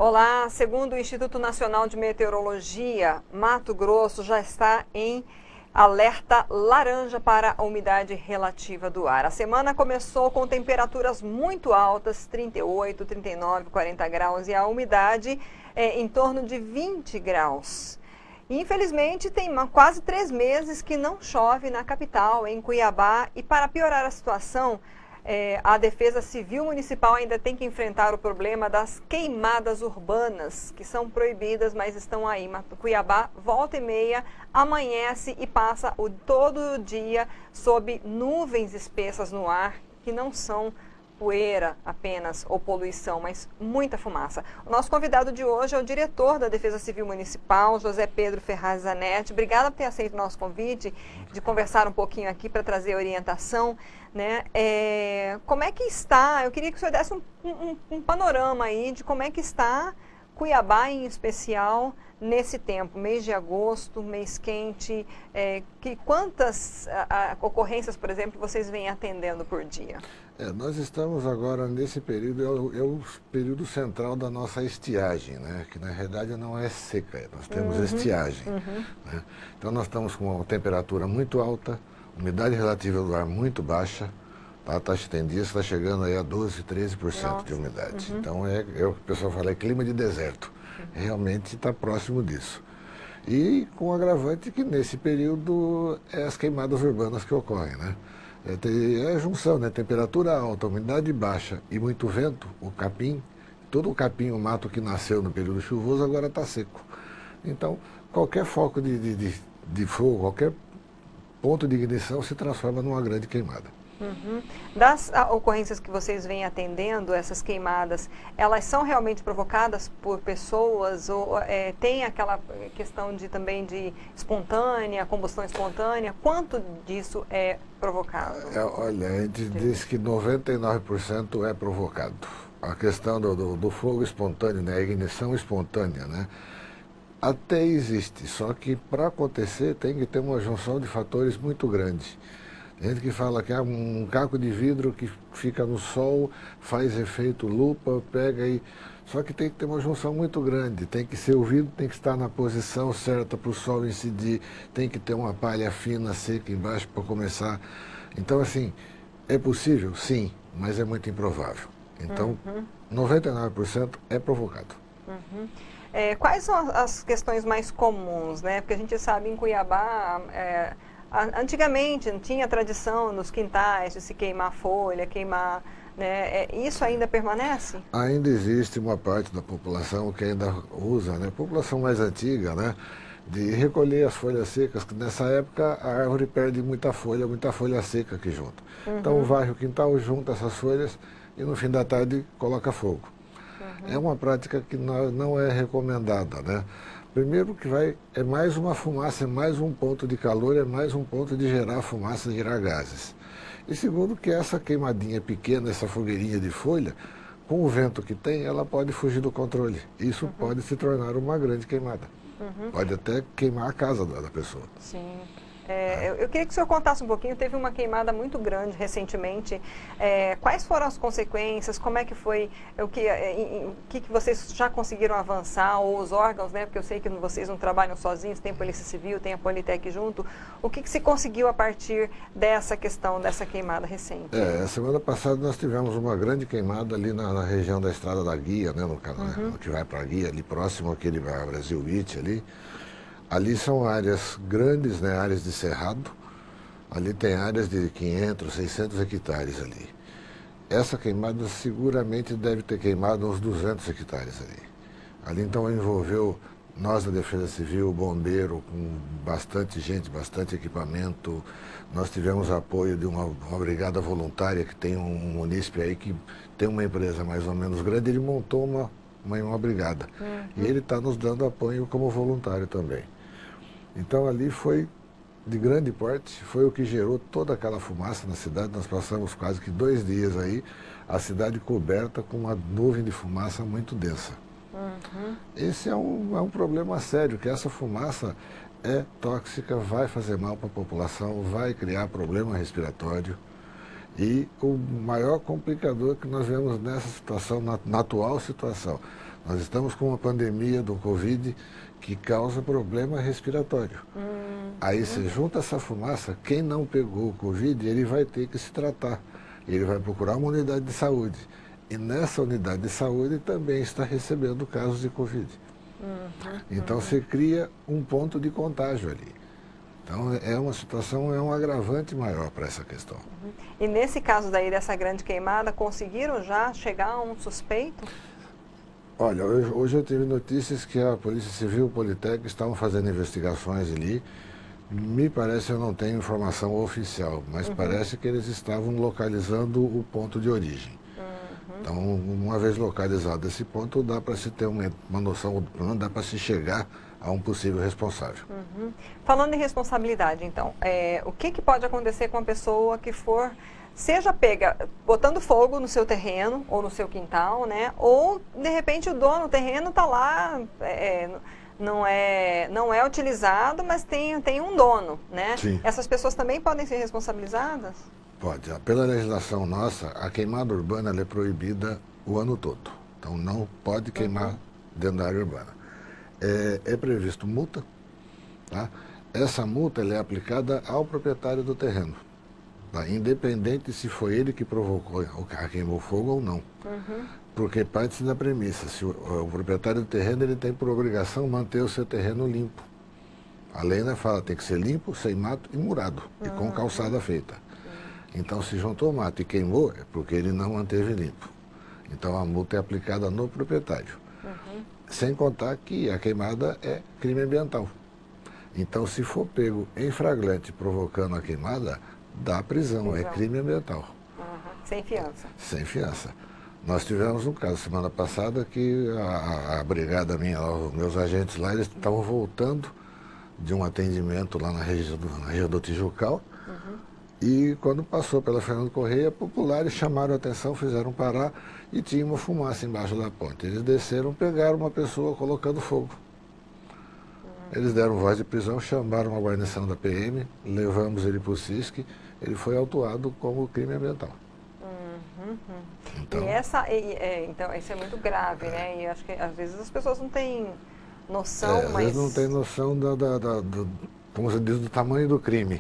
Olá, segundo o Instituto Nacional de Meteorologia, Mato Grosso já está em alerta laranja para a umidade relativa do ar. A semana começou com temperaturas muito altas, 38, 39, 40 graus, e a umidade em torno de 20 graus. Infelizmente, tem quase 3 meses que não chove na capital, em Cuiabá, e para piorar a situação, a Defesa Civil Municipal ainda tem que enfrentar o problema das queimadas urbanas, que são proibidas, mas estão aí. Cuiabá, volta e meia, amanhece e passa todo o dia sob nuvens espessas no ar, que não são poeira apenas ou poluição, mas muita fumaça. O nosso convidado de hoje é o diretor da Defesa Civil Municipal, José Pedro Ferraz Zanetti. Obrigada por ter aceito o nosso convite de conversar um pouquinho aqui para trazer orientação, né? Como é que está? Eu queria que o senhor desse um panorama aí de como é que está Cuiabá em especial nesse tempo, mês de agosto, mês quente, quantas ocorrências, por exemplo, vocês vêm atendendo por dia? Nós estamos agora nesse período, é o período central da nossa estiagem, né? Que na realidade não é seca, nós temos estiagem. Né? Então nós estamos com uma temperatura muito alta, umidade relativa do ar muito baixa, tá? A taxa de tendência está chegando aí a 12, 13% de umidade. Então o pessoal fala, é clima de deserto. Realmente está próximo disso. E com o agravante que nesse período é as queimadas urbanas que ocorrem, né? É a junção, né? Temperatura alta, umidade baixa e muito vento, o capim, todo o capim, o mato que nasceu no período chuvoso agora está seco. Então, qualquer foco de fogo, qualquer ponto de ignição se transforma numa grande queimada. Das ocorrências que vocês vêm atendendo, essas queimadas, elas são realmente provocadas por pessoas ou tem aquela questão também de espontânea, combustão espontânea? Quanto disso é provocado? Olha, a gente diz que 99% é provocado. A questão do fogo espontâneo, né, a ignição espontânea, né, até existe, só que para acontecer tem que ter uma junção de fatores muito grande. Tem gente que fala que um caco de vidro que fica no sol, faz efeito lupa, pega e... Só que tem que ter uma junção muito grande, tem que ser o vidro, tem que estar na posição certa para o sol incidir, tem que ter uma palha fina, seca embaixo para começar. Então, assim, é possível? Sim, mas é muito improvável. Então, 99% é provocado. Quais são as questões mais comuns, né? Porque a gente sabe em Cuiabá... Antigamente não tinha tradição nos quintais de se queimar folha, queimar, né? Isso ainda permanece? Ainda existe uma parte da população que ainda usa, né? População mais antiga, né? De recolher as folhas secas, que nessa época a árvore perde muita folha seca aqui junto. Então varre o quintal, junta essas folhas e no fim da tarde coloca fogo. É uma prática que não é recomendada, né? Primeiro que é mais uma fumaça, é mais um ponto de calor, é mais um ponto de gerar fumaça, gerar gases. E segundo que essa queimadinha pequena, essa fogueirinha de folha, com o vento que tem, ela pode fugir do controle. Isso pode se tornar uma grande queimada. Pode até queimar a casa da pessoa. Sim. Eu queria que o senhor contasse um pouquinho, teve uma queimada muito grande recentemente, quais foram as consequências, como é que foi, o que vocês já conseguiram avançar, ou os órgãos, né, porque eu sei que vocês não trabalham sozinhos, tem a Polícia Civil, tem a Politec junto, o que se conseguiu a partir dessa questão, dessa queimada recente? Semana passada nós tivemos uma grande queimada ali na região da Estrada da Guia, né, no que vai para a Guia, ali próximo àquele Brasil Beach ali. Ali são áreas grandes, né, áreas de cerrado, ali tem áreas de 500, 600 hectares ali. Essa queimada seguramente deve ter queimado uns 200 hectares ali. Ali então envolveu nós da Defesa Civil, o bombeiro, com bastante gente, bastante equipamento. Nós tivemos apoio de uma brigada voluntária que tem um munícipe aí que tem uma empresa mais ou menos grande, ele montou uma brigada. E ele está nos dando apoio como voluntário também. Então ali foi de grande porte, foi o que gerou toda aquela fumaça na cidade. Nós passamos quase que 2 dias aí, a cidade coberta com uma nuvem de fumaça muito densa. Esse é um problema sério, que essa fumaça é tóxica, vai fazer mal para a população, vai criar problema respiratório. E o maior complicador que nós vemos nessa situação, na atual situação, Nós estamos com uma pandemia do Covid que causa problema respiratório. Aí você junta essa fumaça, quem não pegou o Covid, ele vai ter que se tratar. Ele vai procurar uma unidade de saúde. E nessa unidade de saúde também está recebendo casos de Covid. Então você cria um ponto de contágio ali. Então é uma situação, é um agravante maior para essa questão. E nesse caso daí, dessa grande queimada, conseguiram já chegar a um suspeito? Olha, hoje eu tive notícias que a Polícia Civil e o Politec estavam fazendo investigações ali. Me parece, eu não tenho informação oficial, mas parece que eles estavam localizando o ponto de origem. Então, uma vez localizado esse ponto, dá para se ter uma noção, dá para se chegar a um possível responsável. Falando em responsabilidade, então, o que pode acontecer com uma pessoa que seja pega botando fogo no seu terreno ou no seu quintal, né? Ou, de repente, o dono do terreno está lá, não é utilizado, mas tem um dono, né? Sim. Essas pessoas também podem ser responsabilizadas? Pode. Pela legislação nossa, a queimada urbana ela é proibida o ano todo. Então não pode queimar dentro da área urbana. É previsto multa, tá? Essa multa ela é aplicada ao proprietário do terreno, tá? Independente se foi ele que provocou, queimou fogo ou não. Porque parte da premissa, se o proprietário do terreno ele tem por obrigação manter o seu terreno limpo. A lei fala, tem que ser limpo, sem mato e murado, e com calçada feita. Então, se juntou mato e queimou, é porque ele não manteve limpo. Então, a multa é aplicada no proprietário. Sem contar que a queimada é crime ambiental. Então, se for pego em flagrante provocando a queimada, dá prisão, é crime ambiental. Sem fiança. Sem fiança. Nós tivemos um caso semana passada que a brigada minha, os meus agentes lá, eles estavam voltando de um atendimento lá na região do Tijucal. E quando passou pela Fernando Correia, populares chamaram a atenção, fizeram parar e tinha uma fumaça embaixo da ponte. Eles desceram, pegaram uma pessoa colocando fogo. Eles deram voz de prisão, chamaram a guarnição da PM, levamos ele para o CISC, ele foi autuado como crime ambiental. Então, então, isso é muito grave, né? E acho que às vezes as pessoas não têm noção, às vezes não tem noção como se diz, do tamanho do crime.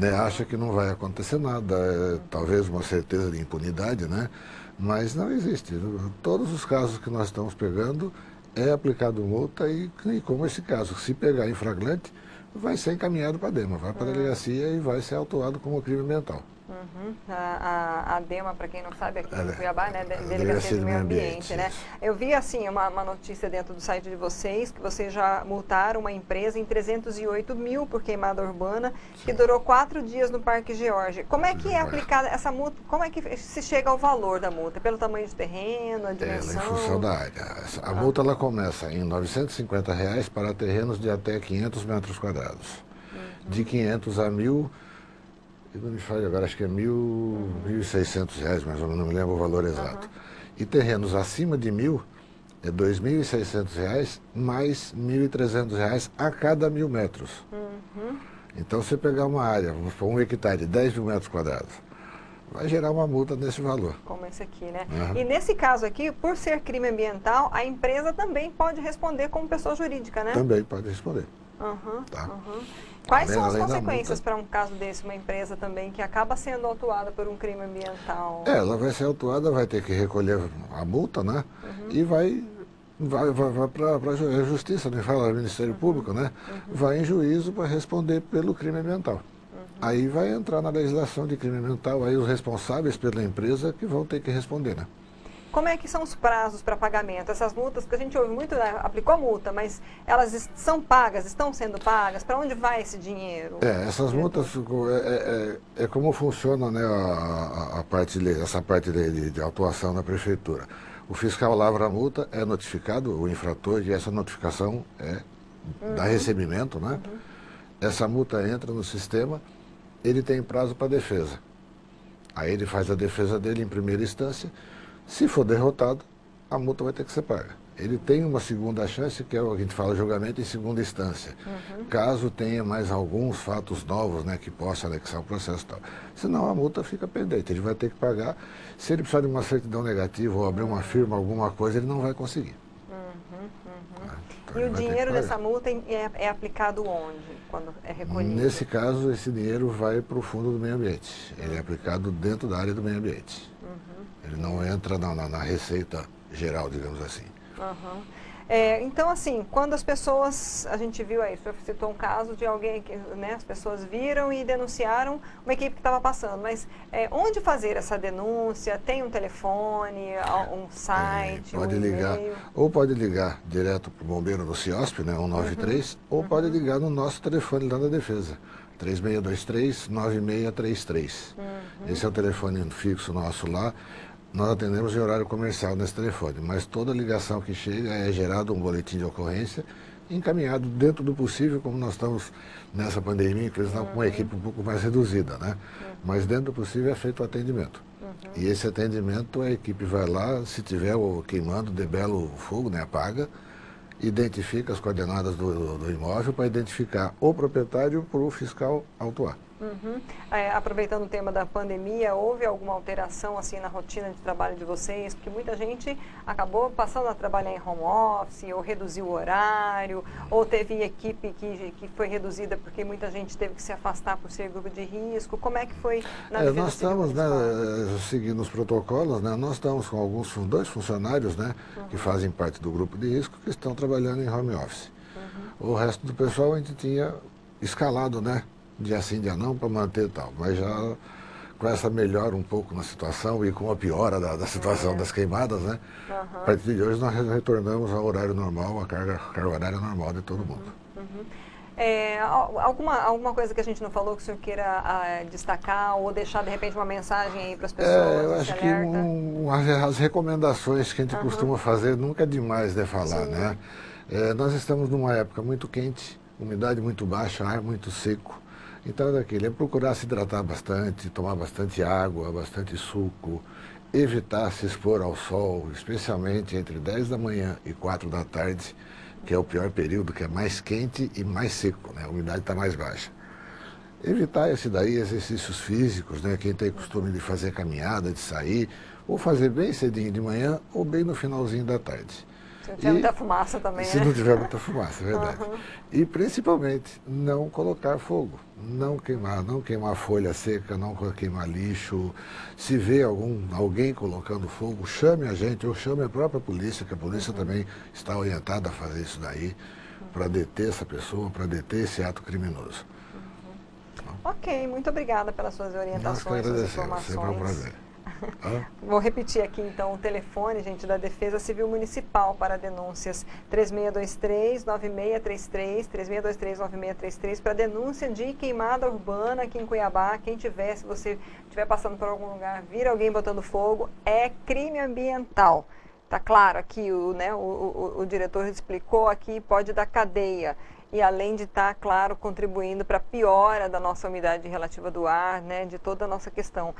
Né? Acha que não vai acontecer nada, talvez uma certeza de impunidade, né? Mas não existe. Todos os casos que nós estamos pegando é aplicado multa e como esse caso, se pegar em flagrante, vai ser encaminhado para a DEMA, vai para a delegacia e vai ser autuado como crime ambiental. A DEMA, para quem não sabe, aqui em Cuiabá, né, Delegacia do Meio Ambiente, né? Eu vi, assim, uma notícia dentro do site de vocês, que vocês já multaram uma empresa em 308 mil por queimada urbana, que durou 4 dias no Parque Geórgia. Como é que é aplicada essa multa? Como é que se chega ao valor da multa? Pelo tamanho do terreno, a dimensão? Em função da área. A multa ela começa em R$ 950 para terrenos de até 500 metros quadrados. De 500 a 1.000... Eu não me falho agora, acho que é R$ 1.600, mais ou menos, não me lembro o valor exato. E terrenos acima de 1.000 é R$ 2.600 mais R$ 1.300 a cada 1.000 metros. Então, se você pegar uma área, vamos supor, 1 hectare de 10 mil metros quadrados, vai gerar uma multa nesse valor. Como esse aqui, né? E nesse caso aqui, por ser crime ambiental, a empresa também pode responder como pessoa jurídica, né? Também pode responder. Quais são as consequências para um caso desse, uma empresa também que acaba sendo autuada por um crime ambiental? Ela vai ser autuada, vai ter que recolher a multa, né? E vai para a justiça, não fala Ministério Público, né? Vai em juízo para responder pelo crime ambiental. Aí vai entrar na legislação de crime ambiental, aí os responsáveis pela empresa que vão ter que responder, né? Como é que são os prazos para pagamento? Essas multas que a gente ouve muito, né? Aplicou a multa, mas elas são pagas, estão sendo pagas? Para onde vai esse dinheiro? Essas multas, é como funciona, né, essa parte de atuação da prefeitura. O fiscal lavra a multa, é notificado o infrator e essa notificação dá recebimento, né? Essa multa entra no sistema, ele tem prazo para defesa. Aí ele faz a defesa dele em primeira instância. Se for derrotado, a multa vai ter que ser paga. Ele tem uma segunda chance, que é o que a gente fala julgamento em segunda instância. Caso tenha mais alguns fatos novos, né, que possa anexar o processo e tal. Senão a multa fica pendente, ele vai ter que pagar. Se ele precisar de uma certidão negativa ou abrir uma firma, alguma coisa, ele não vai conseguir. E o dinheiro dessa multa é aplicado onde, quando é recolhido? Nesse caso, esse dinheiro vai para o Fundo do Meio Ambiente. Ele é aplicado dentro da área do meio ambiente. Ele não entra na receita geral, digamos assim. Então, assim, quando as pessoas, a gente viu aí, o senhor citou um caso de alguém que, né, as pessoas viram e denunciaram uma equipe que estava passando, mas onde fazer essa denúncia? Tem um telefone, um site, pode um ligar, e-mail? ou pode ligar direto para o bombeiro do CIOSP, né, 193, ou pode ligar no nosso telefone lá da Defesa, 3623-9633. Esse é o telefone fixo nosso lá. Nós atendemos em horário comercial nesse telefone, mas toda ligação que chega é gerado um boletim de ocorrência encaminhado dentro do possível, como nós estamos nessa pandemia, que eles estão com uma equipe um pouco mais reduzida, né? Mas dentro do possível é feito o atendimento. E esse atendimento, a equipe vai lá, se tiver queimando, debela o fogo, né, apaga, identifica as coordenadas do imóvel para identificar o proprietário para o fiscal autuar. Aproveitando o tema da pandemia, houve alguma alteração assim na rotina de trabalho de vocês? Porque muita gente acabou passando a trabalhar em home office, ou reduziu o horário, ou teve equipe que foi reduzida porque muita gente teve que se afastar por ser grupo de risco. Como é que foi na Defesa Nós Civil estamos, Municipal? seguindo os protocolos, né? Nós estamos com dois funcionários, né, que fazem parte do grupo de risco, que estão trabalhando em home office. O resto do pessoal a gente tinha escalado, né? Dia sim, dia não, para manter tal. Mas já com essa melhora um pouco na situação e com a piora da situação das queimadas, né? A partir de hoje nós retornamos ao horário normal, a carga horária normal de todo mundo. Alguma coisa que a gente não falou que o senhor queira destacar ou deixar de repente uma mensagem aí para as pessoas? Eu acho que as recomendações que a gente costuma fazer nunca é demais de falar, né? Nós estamos numa época muito quente, umidade muito baixa, ar muito seco. Então é procurar se hidratar bastante, tomar bastante água, bastante suco, evitar se expor ao sol, especialmente entre 10 da manhã e 4 da tarde, que é o pior período, que é mais quente e mais seco, né? A umidade está mais baixa. Evitar exercícios físicos, né? Quem tem costume de fazer caminhada, de sair, ou fazer bem cedinho de manhã ou bem no finalzinho da tarde. Se não tiver muita fumaça também, Se né? não tiver muita fumaça, é verdade. E principalmente, não colocar fogo, não queimar folha seca, não queimar lixo. Se vê alguém colocando fogo, chame a gente ou chame a própria polícia, que a polícia também está orientada a fazer isso daí, para deter essa pessoa, para deter esse ato criminoso. Ok, muito obrigada pelas suas orientações, suas informações. Sempre é um prazer. Vou repetir aqui então o telefone, gente, da Defesa Civil Municipal para denúncias 3623-9633, 3623-9633 para denúncia de queimada urbana aqui em Cuiabá. Se você estiver passando por algum lugar, vir alguém botando fogo, é crime ambiental. Tá claro aqui, o diretor explicou aqui, pode dar cadeia. E além de estar, claro, contribuindo para a piora da nossa umidade relativa do ar, né, de toda a nossa questão.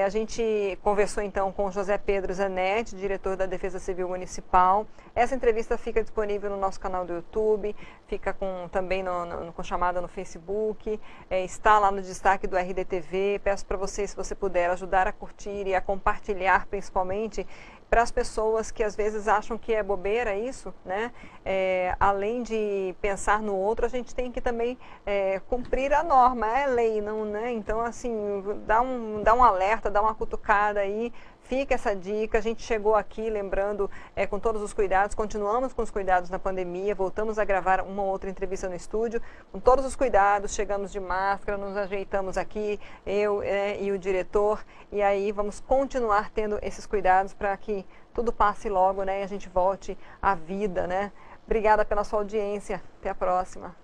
A gente conversou então com José Pedro Zanetti, diretor da Defesa Civil Municipal. Essa entrevista fica disponível no nosso canal do YouTube, fica também com chamada no Facebook, está lá no destaque do RDTV. Peço para você, se você puder, ajudar a curtir e a compartilhar, principalmente, para as pessoas que às vezes acham que é bobeira isso, né? Além de pensar no outro, a gente tem que também cumprir a norma, é lei, não, né? Então, assim, dá um alerta, dá uma cutucada aí, fica essa dica. A gente chegou aqui lembrando com todos os cuidados, continuamos com os cuidados na pandemia, voltamos a gravar uma ou outra entrevista no estúdio, com todos os cuidados, chegamos de máscara, nos ajeitamos aqui, eu e o diretor, e aí vamos continuar tendo esses cuidados para que tudo passe logo, né, e a gente volte à vida, né? Obrigada pela sua audiência, até a próxima.